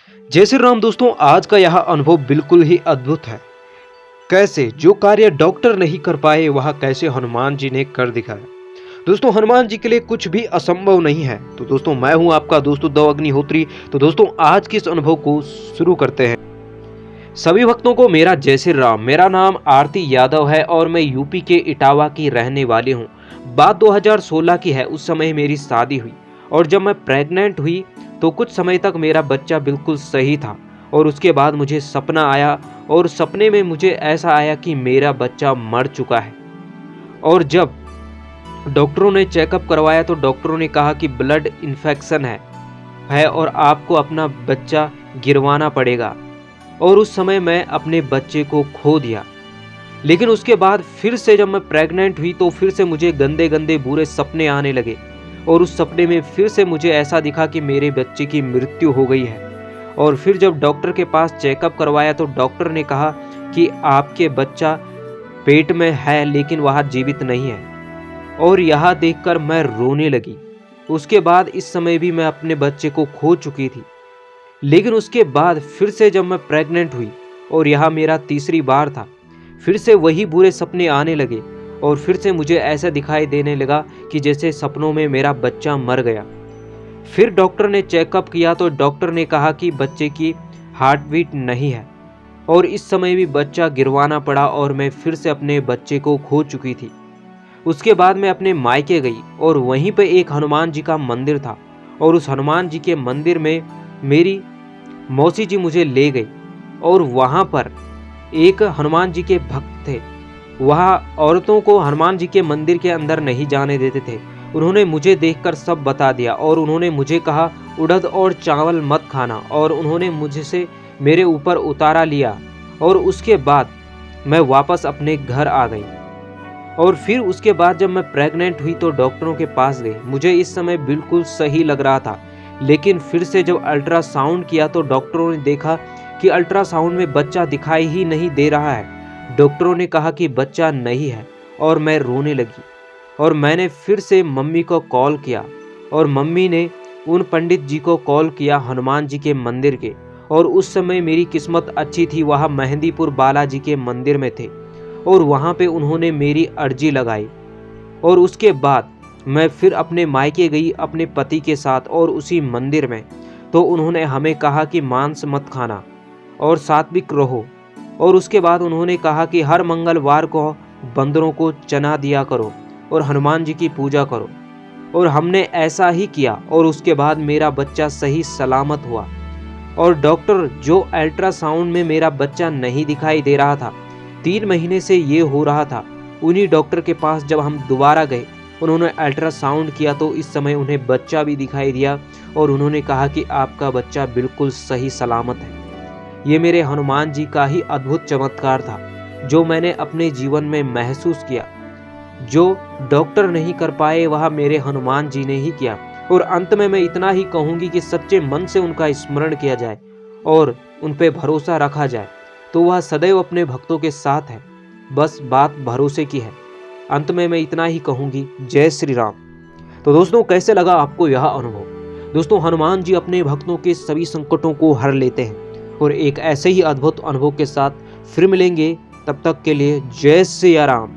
जय श्री राम दोस्तों, आज का यह अनुभव बिल्कुल ही अद्भुत है। कैसे जो कार्य डॉक्टर नहीं कर पाए वह कैसे हनुमान जी ने कर दिखाया। दोस्तों, हनुमान जी के लिए कुछ भी असंभव नहीं है। तो दोस्तों, मैं हूं आपका दोस्त उद्धव अग्निहोत्री। तो दोस्तों, आज के इस अनुभव को शुरू करते हैं। सभी भक्तों को मेरा जय श्री राम। मेरा नाम आरती यादव है और मैं यूपी के इटावा की रहने वाली हूँ। बात 2016 की है। उस समय मेरी शादी हुई और जब मैं प्रेग्नेंट हुई तो कुछ समय तक मेरा बच्चा बिल्कुल सही था और उसके बाद मुझे सपना आया और सपने में मुझे ऐसा आया कि मेरा बच्चा मर चुका है। और जब डॉक्टरों ने चेकअप करवाया तो डॉक्टरों ने कहा कि ब्लड इन्फेक्शन है और आपको अपना बच्चा गिरवाना पड़ेगा। और उस समय मैं अपने बच्चे को खो दिया। लेकिन उसके बाद फिर से जब मैं प्रेग्नेंट हुई तो फिर से मुझे गंदे गंदे बुरे सपने आने लगे और उस सपने में फिर से मुझे ऐसा दिखा कि मेरे बच्चे की मृत्यु हो गई है। और फिर जब डॉक्टर के पास चेकअप करवाया तो डॉक्टर ने कहा कि आपके बच्चा पेट में है लेकिन वह जीवित नहीं है। और यह देखकर मैं रोने लगी। उसके बाद इस समय भी मैं अपने बच्चे को खो चुकी थी। लेकिन उसके बाद फिर से जब मैं प्रेग्नेंट हुई और यह मेरा तीसरी बार था, फिर से वही बुरे सपने आने लगे और फिर से मुझे ऐसा दिखाई देने लगा कि जैसे सपनों में मेरा बच्चा मर गया। फिर डॉक्टर ने चेकअप किया तो डॉक्टर ने कहा कि बच्चे की हार्ट बीट नहीं है और इस समय भी बच्चा गिरवाना पड़ा और मैं फिर से अपने बच्चे को खो चुकी थी। उसके बाद मैं अपने मायके गई और वहीं पे एक हनुमान जी का मंदिर था और उस हनुमान जी के मंदिर में मेरी मौसी जी मुझे ले गई और वहाँ पर एक हनुमान जी के भक्त थे। वहाँ औरतों को हनुमान जी के मंदिर के अंदर नहीं जाने देते थे। उन्होंने मुझे देखकर सब बता दिया और उन्होंने मुझे कहा उड़द और चावल मत खाना और उन्होंने मुझसे मेरे ऊपर उतारा लिया। और उसके बाद मैं वापस अपने घर आ गई। और फिर उसके बाद जब मैं प्रेग्नेंट हुई तो डॉक्टरों के पास गई। मुझे इस समय बिल्कुल सही लग रहा था। लेकिन फिर से जब अल्ट्रासाउंड किया तो डॉक्टरों ने देखा कि अल्ट्रासाउंड में बच्चा दिखाई ही नहीं दे रहा है। डॉक्टरों ने कहा कि बच्चा नहीं है और मैं रोने लगी। और मैंने फिर से मम्मी को कॉल किया और मम्मी ने उन पंडित जी को कॉल किया हनुमान जी के मंदिर के। और उस समय मेरी किस्मत अच्छी थी, वह मेहंदीपुर बालाजी के मंदिर में थे और वहाँ पे उन्होंने मेरी अर्जी लगाई। और उसके बाद मैं फिर अपने मायके गई अपने पति के साथ और उसी मंदिर में। तो उन्होंने हमें कहा कि मांस मत खाना और सात्विक रहो। और उसके बाद उन्होंने कहा कि हर मंगलवार को बंदरों को चना दिया करो और हनुमान जी की पूजा करो। और हमने ऐसा ही किया और उसके बाद मेरा बच्चा सही सलामत हुआ। और डॉक्टर जो अल्ट्रासाउंड में मेरा बच्चा नहीं दिखाई दे रहा था, 3 महीने से ये हो रहा था, उन्हीं डॉक्टर के पास जब हम दोबारा गए उन्होंने अल्ट्रासाउंड किया तो इस समय उन्हें बच्चा भी दिखाई दिया और उन्होंने कहा कि आपका बच्चा बिल्कुल सही सलामत है। ये मेरे हनुमान जी का ही अद्भुत चमत्कार था जो मैंने अपने जीवन में महसूस किया। जो डॉक्टर नहीं कर पाए वह मेरे हनुमान जी ने ही किया। और अंत में मैं इतना ही कहूँगी कि सच्चे मन से उनका स्मरण किया जाए और उन पे भरोसा रखा जाए तो वह सदैव अपने भक्तों के साथ है। बस बात भरोसे की है। अंत में मैं इतना ही कहूँगी, जय श्री राम। तो दोस्तों, कैसे लगा आपको यह अनुभव। दोस्तों, हनुमान जी अपने भक्तों के सभी संकटों को हर लेते हैं और एक ऐसे ही अद्भुत अनुभव के साथ फिर मिलेंगे। तब तक के लिए जय सिया राम।